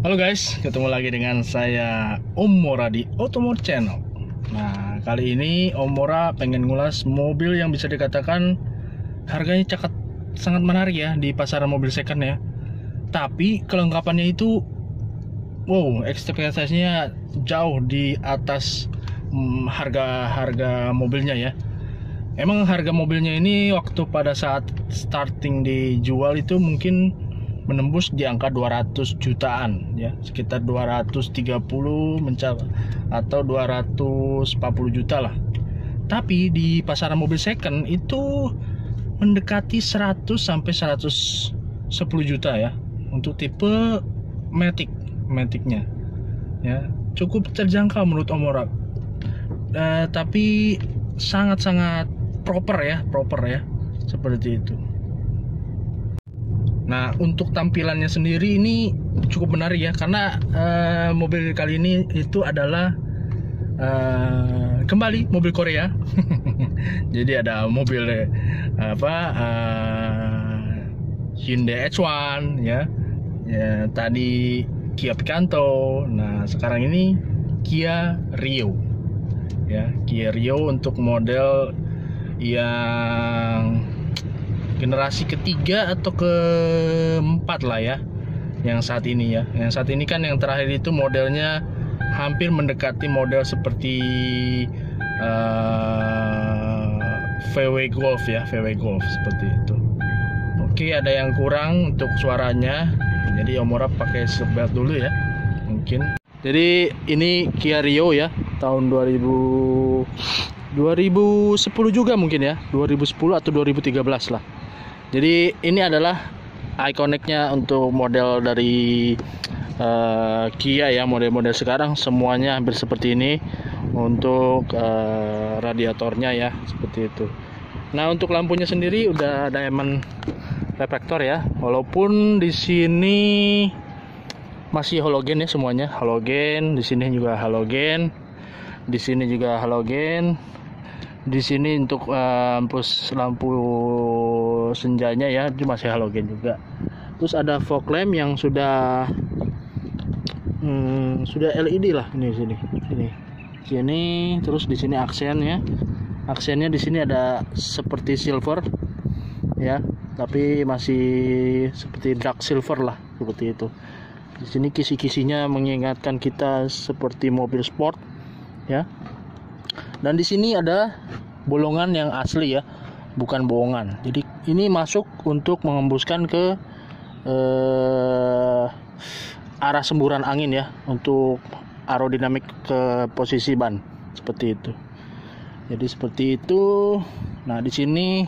Halo guys, ketemu lagi dengan saya Om Mora di Otomotor Channel. Nah, kali ini Om Mora pengen ngulas mobil yang bisa dikatakan harganya sangat menarik ya di pasaran mobil second ya. Tapi kelengkapannya itu wow, ekspektasinya jauh di atas harga mobilnya ya. Emang harga mobilnya ini waktu pada saat starting dijual itu mungkin menembus di angka 200 jutaan ya, sekitar 230 mencapai atau 240 juta lah. Tapi di pasaran mobil second itu mendekati 100 sampai 110 juta ya untuk tipe Matic-nya ya, cukup terjangkau menurut Om Mora. Tapi sangat-sangat proper ya seperti itu. Nah, untuk tampilannya sendiri ini cukup menarik ya, karena mobil kali ini itu adalah kembali mobil Korea. Jadi ada mobil Hyundai H1 ya, tadi Kia Picanto. Nah, sekarang ini Kia Rio ya, Kia Rio untuk model yang generasi ketiga atau keempat lah ya, yang saat ini ya. Yang saat ini kan yang terakhir itu modelnya hampir mendekati model seperti VW Golf ya, VW Golf seperti itu. Oke, ada yang kurang untuk suaranya, jadi Om Mora pakai seatbelt dulu ya mungkin. Jadi ini Kia Rio ya, tahun 2010 juga mungkin ya, 2010 atau 2013 lah. Jadi ini adalah ikoniknya untuk model dari Kia ya, model-model sekarang semuanya hampir seperti ini untuk radiatornya ya, seperti itu. Nah, untuk lampunya sendiri udah diamond reflektor ya, walaupun di sini masih halogen ya, semuanya halogen. Di sini juga halogen, di sini juga halogen. Di sini untuk lampu senjanya ya, itu masih halogen juga. Terus ada fog lamp yang sudah LED lah, ini sini. Terus di sini aksennya di sini ada seperti silver ya, tapi masih seperti dark silver lah, seperti itu. Di sini kisi-kisinya mengingatkan kita seperti mobil sport ya. Dan di sini ada bolongan yang asli ya, bukan bohongan. Jadi ini masuk untuk mengembuskan ke arah semburan angin ya, untuk aerodinamik ke posisi ban, seperti itu. Jadi seperti itu. Nah, di sini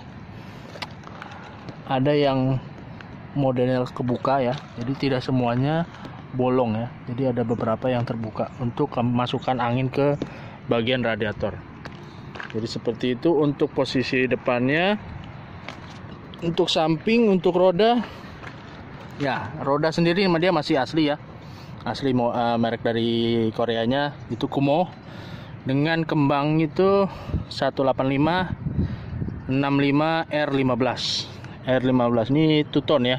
ada yang modelnya kebuka ya, jadi tidak semuanya bolong ya. Jadi ada beberapa yang terbuka untuk memasukkan angin ke bagian radiator. Jadi seperti itu untuk posisi depannya. Untuk samping, untuk roda ya, roda sendiri dia masih asli ya, asli merek dari Koreanya itu Kumho, dengan kembang itu 185 65 R15 ini two-tone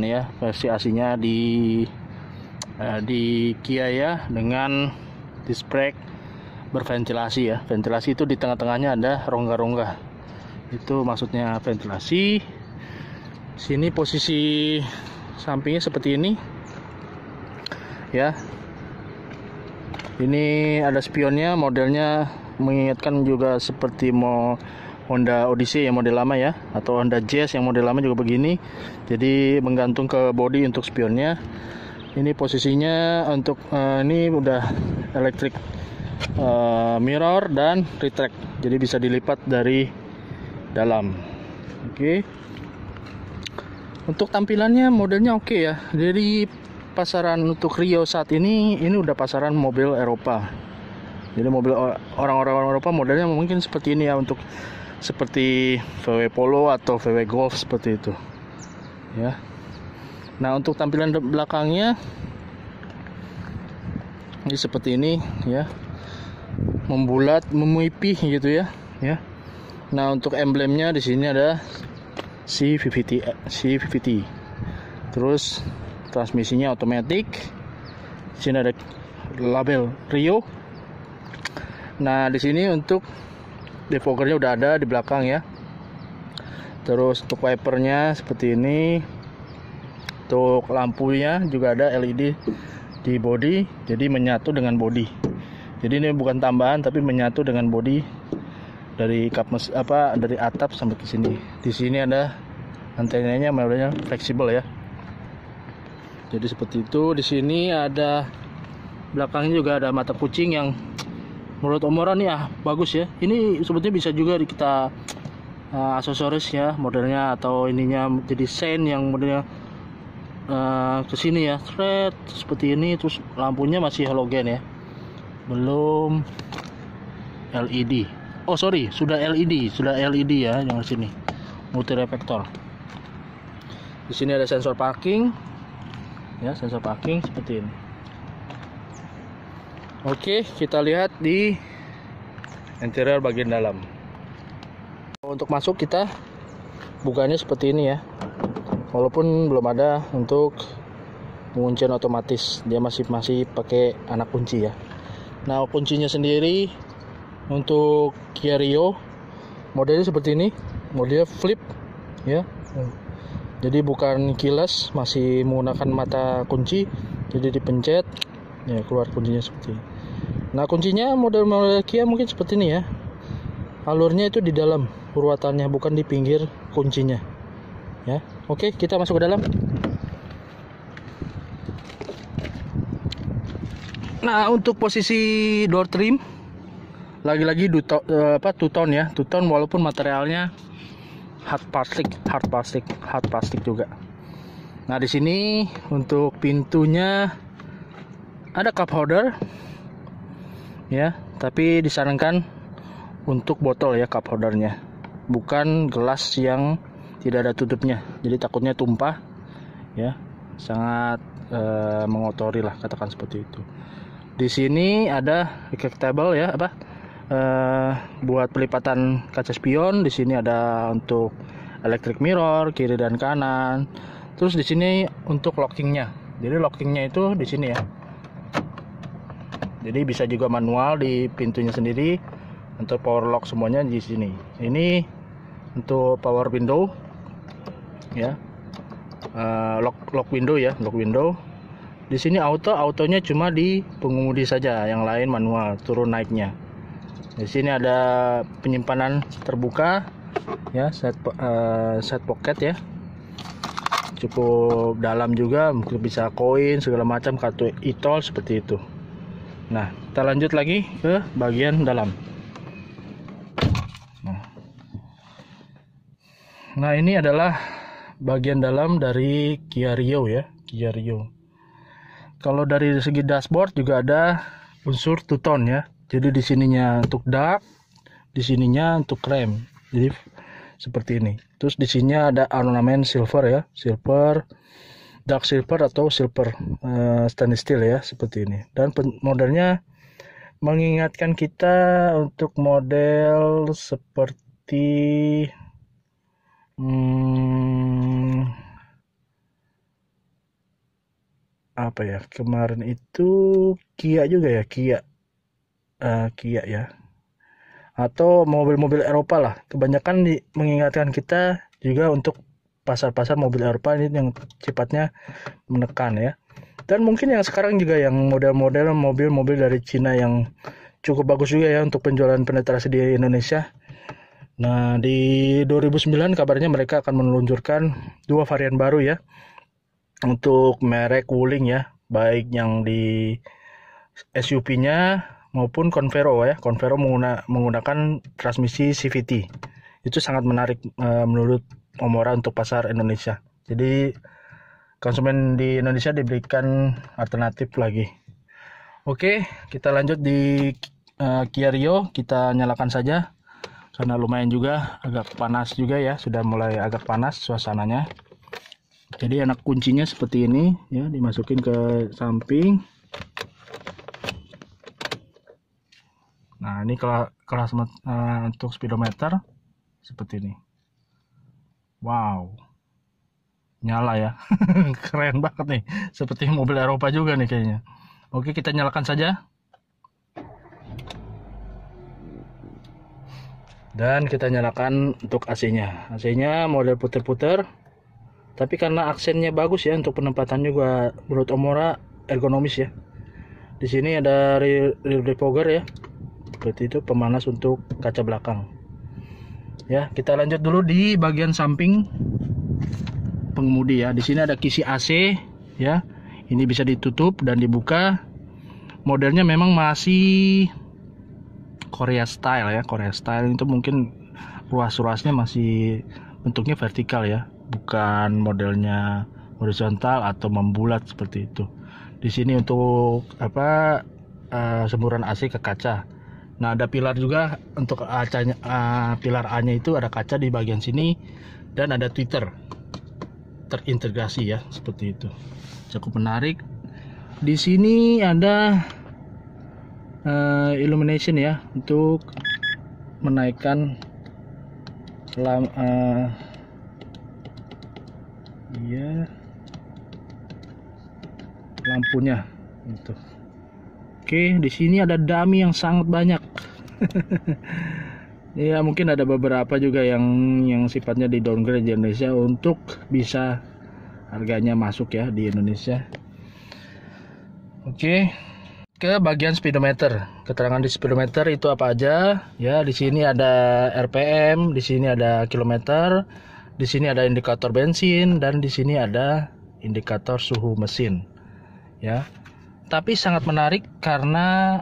ya, versi aslinya di Kia ya, dengan disc brake berventilasi ya. Ventilasi itu di tengah-tengahnya ada rongga-rongga, itu maksudnya ventilasi. Sini posisi sampingnya seperti ini ya. Ini ada spionnya, modelnya mengingatkan juga seperti Honda Odyssey yang model lama ya, atau Honda Jazz yang model lama juga begini. Jadi menggantung ke bodi untuk spionnya. Ini posisinya untuk ini udah electric mirror dan retract, jadi bisa dilipat dari dalam. Oke. Untuk tampilannya modelnya oke ya. Jadi pasaran untuk Rio saat ini udah pasaran mobil Eropa. Jadi mobil orang-orang Eropa modelnya mungkin seperti ini ya, untuk seperti VW Polo atau VW Golf seperti itu ya. Nah, untuk tampilan belakangnya ini seperti ini ya, membulat, memipih gitu ya. Nah, untuk emblemnya di sini ada C50. Terus transmisinya otomatis. Sini ada label Rio. Nah, di sini untuk defoggernya udah ada di belakang ya. Terus untuk wipernya seperti ini. Untuk lampunya juga ada LED di body, jadi menyatu dengan body. Jadi ini bukan tambahan tapi menyatu dengan body dari dari atap sampai ke sini. Di sini ada antenanya, modelnya fleksibel ya. Jadi seperti itu. Di sini ada belakangnya juga ada mata kucing yang menurut Omora nih bagus ya. Ini sebetulnya bisa juga kita aksesoris ya modelnya, atau ininya jadi sen yang modelnya ke sini ya, thread seperti ini. Terus lampunya masih halogen ya, belum LED. Oh sorry, sudah LED ya yang sini, multi reflektor. Di sini ada sensor parking ya, sensor parking seperti ini. Oke, kita lihat di interior bagian dalam. Untuk masuk kita bukanya seperti ini ya. Walaupun belum ada untuk penguncian otomatis, dia masih pakai anak kunci ya. Nah, kuncinya sendiri untuk Kia Rio modelnya seperti ini, modelnya flip ya. Jadi bukan keyless, masih menggunakan mata kunci. Jadi dipencet ya keluar kuncinya seperti ini. Nah, kuncinya model Kia mungkin seperti ini ya. Alurnya itu di dalam urutannya, bukan di pinggir kuncinya ya. Oke, kita masuk ke dalam. Nah, untuk posisi door trim lagi-lagi two tone ya, two tone walaupun materialnya hard plastik juga. Nah, di sini untuk pintunya ada cup holder ya, tapi disarankan untuk botol ya cup holdernya, bukan gelas yang tidak ada tutupnya, jadi takutnya tumpah ya, sangat mengotori lah, katakan seperti itu. Di sini ada retractable ya, buat pelipatan kaca spion. Di sini ada untuk electric mirror kiri dan kanan. Terus di sini untuk lockingnya, jadi lockingnya itu di sini ya. Jadi bisa juga manual di pintunya sendiri. Untuk power lock semuanya di sini. Ini untuk power window ya, lock window ya, lock window. Di sini autonya cuma di pengemudi saja, yang lain manual turun naiknya. Di sini ada penyimpanan terbuka ya, set pocket ya, cukup dalam juga, mungkin bisa koin segala macam, kartu e-tol seperti itu. Nah, kita lanjut lagi ke bagian dalam. Nah, ini adalah bagian dalam dari Kia Rio ya, Kia Rio. Kalau dari segi dashboard juga ada unsur two tone ya. Jadi di sininya untuk dark, di sininya untuk krem. Jadi seperti ini. Terus di sini ada ornamen silver ya, silver, dark silver atau silver stainless steel ya, seperti ini. Dan modelnya mengingatkan kita untuk model seperti apa ya, kemarin itu Kia juga ya, Kia ya, atau mobil-mobil Eropa lah. Kebanyakan mengingatkan kita juga untuk pasar-pasar mobil Eropa ini yang sifatnya menekan ya. Dan mungkin yang sekarang juga yang model-model mobil-mobil dari Cina yang cukup bagus juga ya untuk penjualan penetrasi di Indonesia. Nah, di 2009 kabarnya mereka akan meluncurkan 2 varian baru ya untuk merek Wuling ya, baik yang di SUV-nya maupun Convero ya. Convero menggunakan transmisi CVT. Itu sangat menarik menurut Omora untuk pasar Indonesia. Jadi konsumen di Indonesia diberikan alternatif lagi. Oke, kita lanjut di Kia Rio. Kita nyalakan saja karena lumayan juga agak panas juga ya, sudah mulai agak panas suasananya. Jadi anak kuncinya seperti ini ya, dimasukin ke samping. Nah, ini kelas untuk speedometer seperti ini. Wow, nyala ya. Keren banget nih, seperti mobil Eropa juga nih kayaknya. Oke, kita nyalakan saja. Dan kita nyalakan untuk AC-nya. AC-nya model puter-puter. Tapi karena aksennya bagus ya, untuk penempatan juga menurut Omora ergonomis ya. Di sini ada rear defogger ya. Seperti itu, pemanas untuk kaca belakang. Ya, kita lanjut dulu di bagian samping pengemudi ya. Di sini ada kisi AC ya. Ini bisa ditutup dan dibuka. Modelnya memang masih Korea style ya. Korea style itu mungkin ruas-ruasnya masih bentuknya vertikal ya, bukan modelnya horizontal atau membulat seperti itu. Di sini untuk semburan AC ke kaca. Nah, ada pilar juga untuk pilar A-nya itu ada kaca di bagian sini dan ada tweeter terintegrasi ya, seperti itu. Cukup menarik. Di sini ada illumination ya, untuk menaikkan lampunya gitu. Oke, di sini ada dummy yang sangat banyak. Ya, mungkin ada beberapa juga yang sifatnya di downgrade di Indonesia untuk bisa harganya masuk ya di Indonesia. Oke, ke bagian speedometer. Keterangan di speedometer itu apa aja? Ya, di sini ada RPM, di sini ada kilometer, di sini ada indikator bensin, dan di sini ada indikator suhu mesin. Ya, tapi sangat menarik karena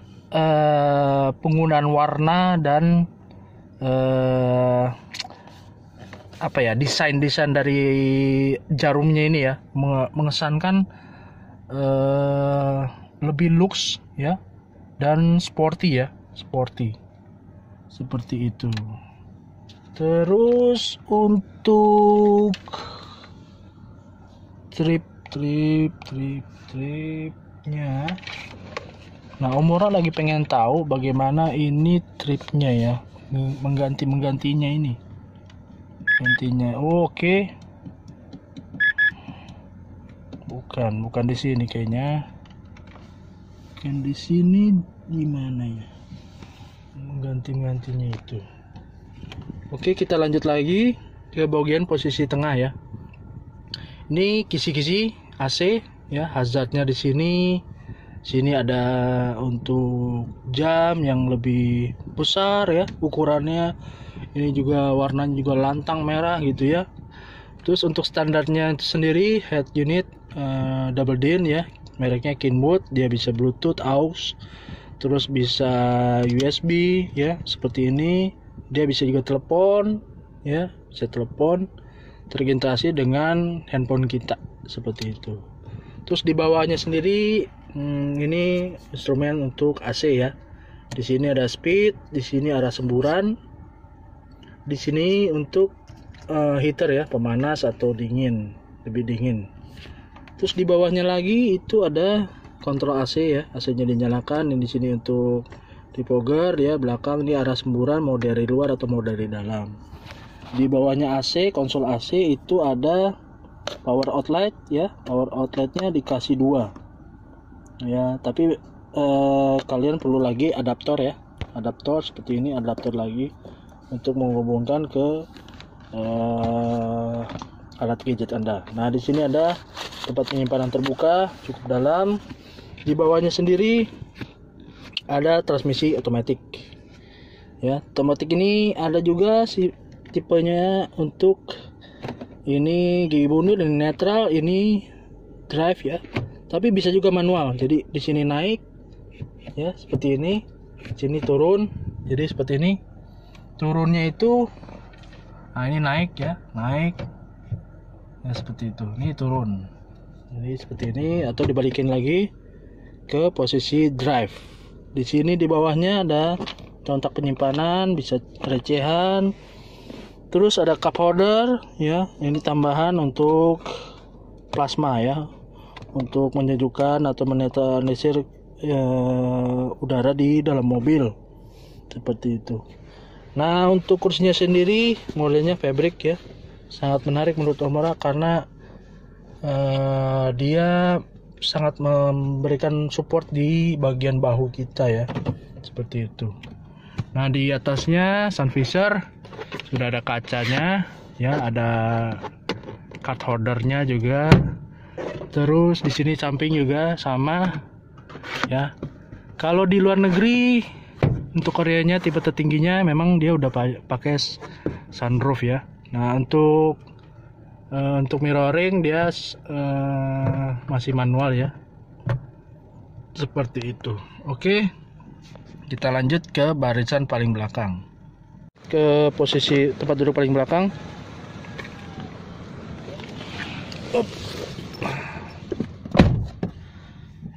penggunaan warna dan desain dari jarumnya ini ya, mengesankan lebih lux ya, dan sporty ya, sporty seperti itu. Terus untuk tripnya, nah Omora lagi pengen tahu bagaimana ini tripnya ya, menggantinya ini gantinya. Oke. Bukan di sini kayaknya. Kan di sini gimana ya menggantinya itu. Oke, kita lanjut lagi ke bagian posisi tengah ya. Ini kisi-kisi AC ya, hazardnya di sini. Sini ada untuk jam yang lebih besar ya ukurannya. Ini juga warnanya juga lantang merah gitu ya. Terus untuk standarnya sendiri head unit double din ya, mereknya Kenwood. Dia bisa Bluetooth, AUX, terus bisa USB ya, seperti ini. Dia bisa juga telepon ya, bisa telepon, terintegrasi dengan handphone kita seperti itu. Terus di bawahnya sendiri ini instrumen untuk AC ya. Di sini ada speed, di sini ada semburan, di sini untuk heater ya, pemanas atau dingin, lebih dingin. Terus di bawahnya lagi itu ada kontrol AC ya, AC-nya dinyalakan. Ini di sini untuk defogger ya, belakang ini arah semburan mau dari luar atau mau dari dalam. Di bawahnya AC, konsol AC itu ada power outlet ya, power outletnya dikasih 2 ya, tapi kalian perlu lagi adaptor ya, adaptor seperti ini, adaptor lagi untuk menghubungkan ke alat gadget Anda. Nah, di sini ada tempat penyimpanan terbuka cukup dalam. Di bawahnya sendiri ada transmisi otomatis ya. Otomatis ini ada juga tipenya untuk ini gigi bunyi dan netral, ini drive ya. Tapi bisa juga manual. Jadi di sini naik ya seperti ini, sini turun. Jadi seperti ini. Turunnya itu, nah ini naik ya, naik. Ya seperti itu. Ini turun. Jadi seperti ini, atau dibalikin lagi ke posisi drive. Di sini di bawahnya ada contak penyimpanan, bisa recehan. Terus ada cup holder ya, ini tambahan untuk plasma ya, untuk menyejukkan atau menetralisir udara di dalam mobil seperti itu. Nah, untuk kursinya sendiri modelnya fabric ya, sangat menarik menurut Omora karena dia sangat memberikan support di bagian bahu kita ya, seperti itu. Nah, di atasnya sun visor sudah ada kacanya ya, ada card holdernya juga. Terus di sini samping juga sama ya. Kalau di luar negeri untuk Koreanya tipe tertingginya memang dia udah pakai sunroof ya. Nah, untuk mirroring dia masih manual ya, seperti itu. Oke, kita lanjut ke barisan paling belakang, ke posisi tempat duduk paling belakang.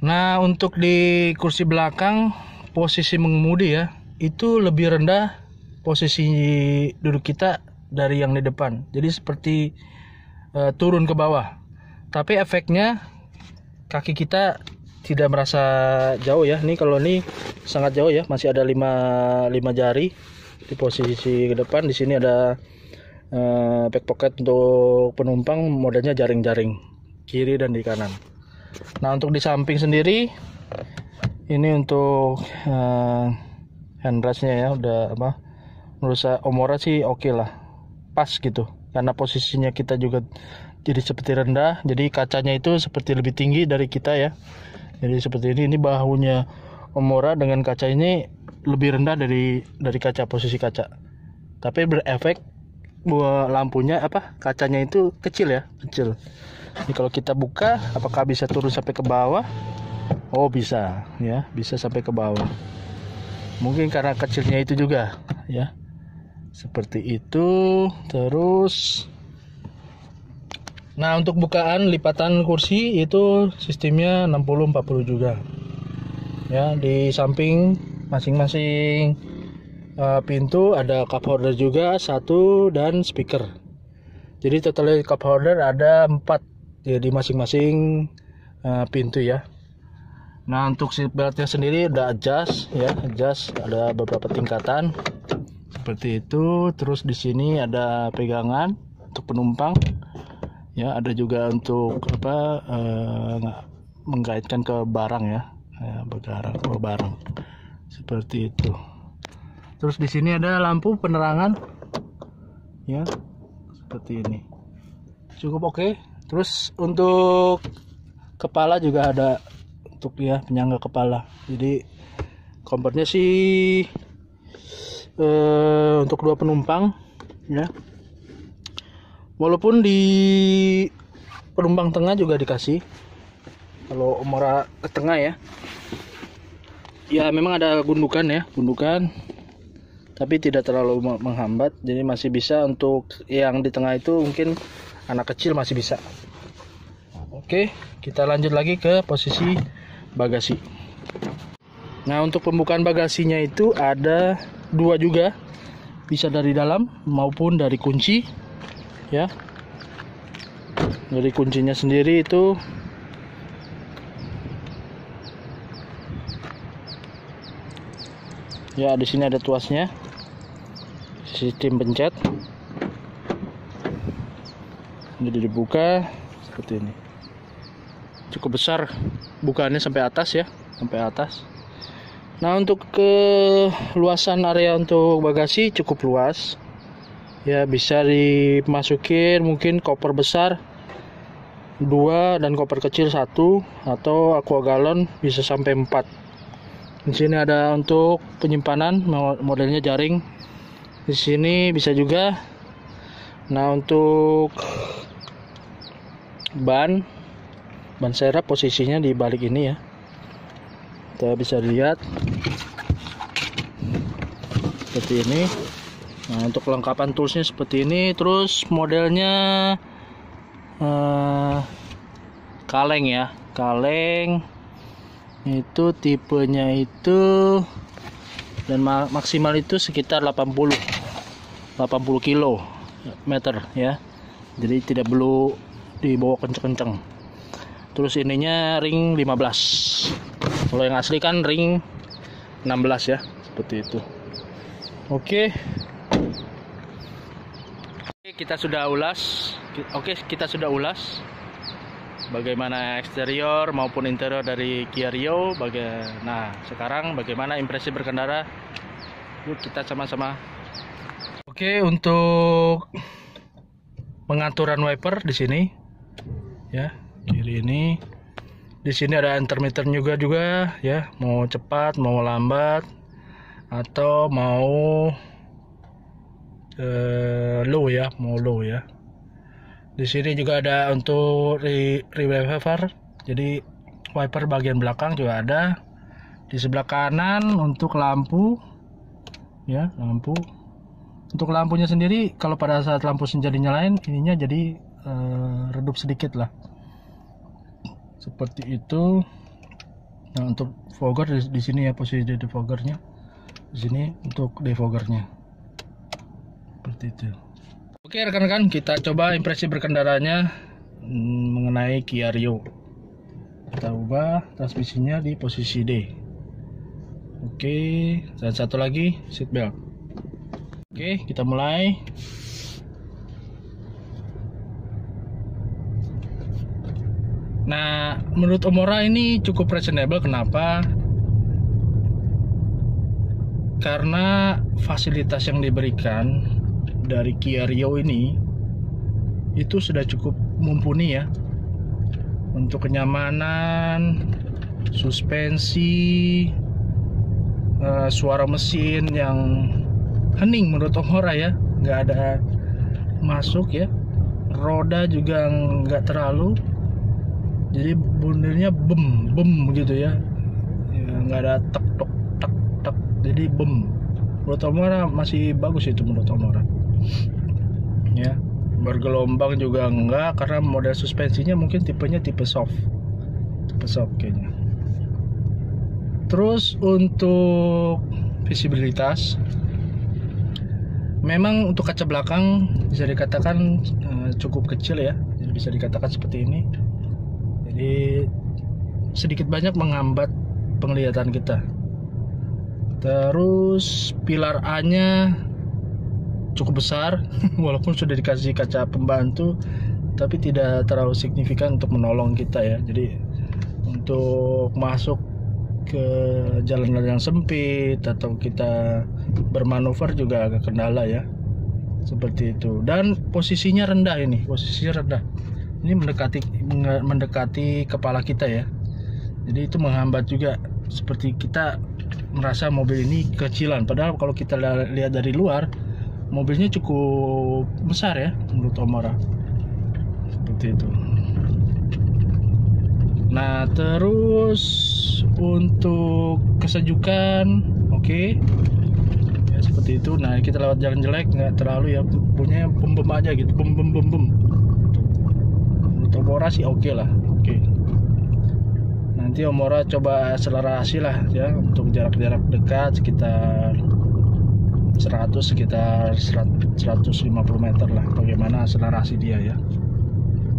Nah, untuk di kursi belakang posisi mengemudi ya, itu lebih rendah posisi duduk kita dari yang di depan. Jadi seperti turun ke bawah. Tapi efeknya kaki kita tidak merasa jauh ya. Nih kalau nih sangat jauh ya, masih ada 5 jari di posisi ke depan. Di sini ada back pocket untuk penumpang, modelnya jaring-jaring kiri dan di kanan. Nah, untuk di samping sendiri ini untuk handrestnya ya, udah apa, menurut saya Omora sih oke lah, pas gitu, karena posisinya kita juga jadi seperti rendah, jadi kacanya itu seperti lebih tinggi dari kita ya. Jadi seperti ini bahunya Omora dengan kaca ini lebih rendah dari kaca, posisi kaca, tapi berefek buat lampunya apa, kacanya itu kecil ya, kecil. Ini kalau kita buka, apakah bisa turun sampai ke bawah? Oh, bisa ya, bisa sampai ke bawah. Mungkin karena kecilnya itu juga ya, seperti itu. Terus nah, untuk bukaan lipatan kursi itu sistemnya 60-40 juga ya. Di samping masing-masing pintu ada cup holder juga, 1 dan speaker. Jadi total cup holder ada 4 ya di masing-masing pintu ya. Nah, untuk seat beltnya sendiri udah adjust ya, adjust, ada beberapa tingkatan seperti itu. Terus di sini ada pegangan untuk penumpang ya, ada juga untuk apa, menggaitkan ke barang ya, ke barang seperti itu. Terus di sini ada lampu penerangan ya, seperti ini, cukup oke. Terus untuk kepala juga ada untuk ya, penyangga kepala. Jadi kompornya sih untuk 2 penumpang ya. Walaupun di penumpang tengah juga dikasih, kalau Omora ke tengah ya. Ya memang ada gundukan ya, gundukan, tapi tidak terlalu menghambat. Jadi masih bisa untuk yang di tengah itu, mungkin anak kecil masih bisa. Oke, kita lanjut lagi ke posisi bagasi. Nah, untuk pembukaan bagasinya itu ada 2 juga, bisa dari dalam maupun dari kunci ya. Dari kuncinya sendiri itu ya, di sini ada tuasnya, sistem pencet. Jadi dibuka seperti ini, cukup besar bukaannya sampai atas ya, sampai atas. Nah, untuk keluasan area untuk bagasi cukup luas ya, bisa dimasukin mungkin koper besar 2 dan koper kecil 1, atau aqua galon bisa sampai 4. Di sini ada untuk penyimpanan, modelnya jaring. Di sini bisa juga. Nah, untuk ban serep posisinya di balik ini ya, kita bisa lihat seperti ini. Nah, untuk kelengkapan toolsnya seperti ini. Terus modelnya kaleng ya, kaleng itu tipenya itu, dan maksimal itu sekitar 80 km ya. Jadi tidak perlu dibawa kenceng-kenceng. Terus ininya ring 15. Kalau yang asli kan ring 16 ya, seperti itu. Oke, kita sudah ulas. bagaimana eksterior maupun interior dari Kia Rio. Nah, sekarang bagaimana impresi berkendara? Yuk kita sama-sama. Oke, untuk pengaturan wiper di sini ya, kiri ini. Di sini ada intermittent juga ya, mau cepat, mau lambat, atau mau low ya, mau low ya. Di sini juga ada untuk rear wiper, jadi wiper bagian belakang juga ada. Di sebelah kanan untuk lampu ya, lampu. Untuk lampunya sendiri, kalau pada saat lampu senja dinyalain, ininya jadi redup sedikit lah. Seperti itu. Nah, untuk fogger di sini ya, posisi defoggernya. Di sini untuk defoggernya. Seperti itu. Oke rekan-rekan, kita coba impresi berkendaranya mengenai Kia Rio. Kita ubah transmisinya di posisi D. Oke, dan satu lagi seat belt. Oke, kita mulai. Nah, menurut Omora ini cukup reasonable. Kenapa? Karena fasilitas yang diberikan dari Kia Rio ini itu sudah cukup mumpuni ya. Untuk kenyamanan, suspensi, suara mesin yang hening menurut Omora ya, nggak ada masuk ya. Roda juga nggak terlalu, jadi bundelnya bem gitu ya, nggak ada tek tok tek tek, jadi bem. Menurut Omora masih bagus itu menurut Omora ya. Bergelombang juga enggak, karena model suspensinya mungkin tipenya tipe soft kayaknya. Terus untuk visibilitas, memang untuk kaca belakang bisa dikatakan cukup kecil ya, jadi bisa dikatakan seperti ini. Jadi sedikit banyak menghambat penglihatan kita. Terus pilar A-nya cukup besar walaupun sudah dikasih kaca pembantu, tapi tidak terlalu signifikan untuk menolong kita ya. Jadi untuk masuk ke jalan-jalan yang sempit atau kita bermanuver juga agak kendala ya, seperti itu. Dan posisinya rendah, ini posisinya rendah, ini mendekati kepala kita ya, jadi itu menghambat juga. Seperti kita merasa mobil ini kecilan, padahal kalau kita lihat dari luar mobilnya cukup besar ya menurut Omora, seperti itu. Nah, terus untuk kesejukan oke ya, seperti itu. Nah, kita lewat jalan jelek nggak terlalu ya, punya bem aja gitu, bem. Menurut Omora sih oke lah, oke. Nanti Omora coba akselerasi lah ya, untuk jarak-jarak dekat sekitar 150 meter lah, bagaimana akselerasi dia ya,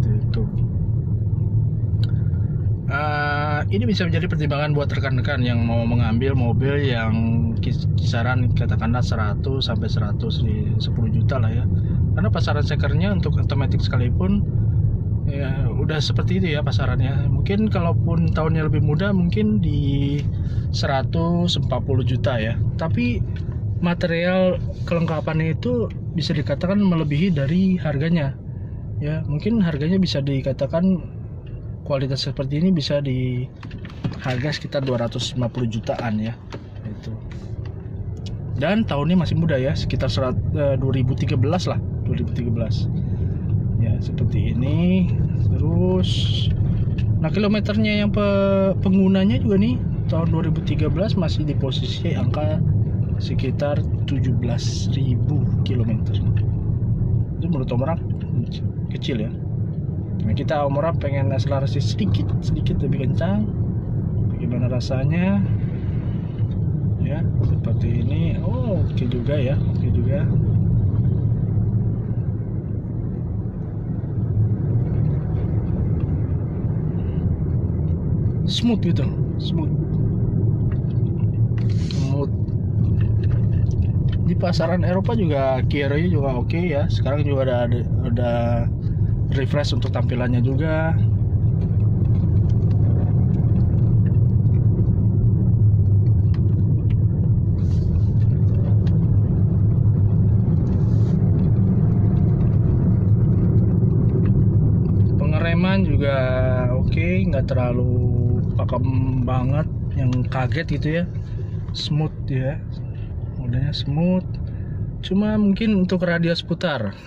itu. Ini bisa menjadi pertimbangan buat rekan-rekan yang mau mengambil mobil yang kisaran katakanlah 100 sampai 110 juta lah ya, karena pasaran sekernya untuk otomatis sekalipun ya udah seperti itu ya pasarannya. Mungkin kalaupun tahunnya lebih muda mungkin di 140 juta ya, tapi material kelengkapannya itu bisa dikatakan melebihi dari harganya ya. Mungkin harganya bisa dikatakan kualitas seperti ini bisa di harga sekitar 250 jutaan ya itu. Dan tahunnya masih muda ya, sekitar 2013 lah, 2013 ya, seperti ini. Terus nah, kilometernya yang penggunanya juga nih tahun 2013 masih di posisi angka sekitar 17.000 km. Itu menurut Omora kecil ya. Nah, kita Omora pengen akselerasi sedikit lebih kencang. Bagaimana rasanya? Ya, seperti ini. Oh, oke juga ya, oke juga. Smooth gitu, smooth. Di pasaran Eropa juga Kia Rio juga oke ya. Sekarang juga ada refresh untuk tampilannya juga juga oke, nggak terlalu pakem banget yang kaget gitu ya, smooth ya, modelnya smooth. Cuma mungkin untuk radius putar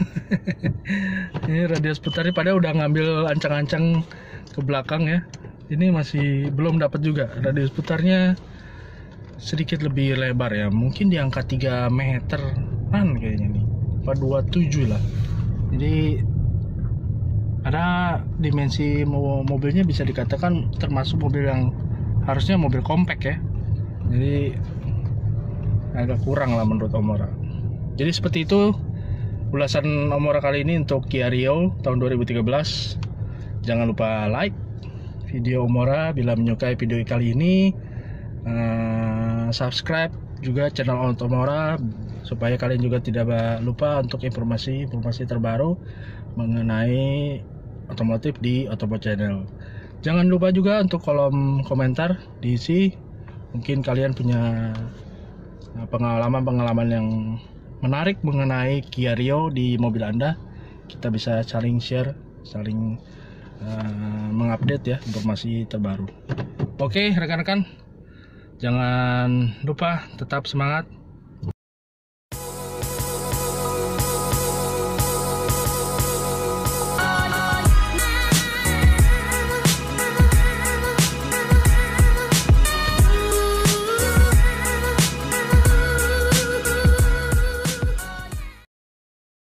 ini radius putarnya padahal udah ngambil ancang-ancang ke belakang ya, ini masih belum dapat juga. Radius putarnya sedikit lebih lebar ya, mungkin di angka 3 meteran kayaknya nih, 427 lah. Jadi ada dimensi mobilnya bisa dikatakan termasuk mobil yang harusnya mobil compact ya, jadi agak kurang lah menurut Omora. Jadi seperti itu ulasan Omora kali ini untuk Kia Rio tahun 2013. Jangan lupa like video Omora bila menyukai video kali ini, subscribe juga channel Omora supaya kalian juga tidak lupa untuk informasi terbaru mengenai otomotif di Otomo Channel. Jangan lupa juga untuk kolom komentar diisi, mungkin kalian punya pengalaman yang menarik mengenai Kia Rio di mobil Anda. Kita bisa saling share, saling mengupdate ya informasi terbaru. Oke rekan-rekan, jangan lupa tetap semangat,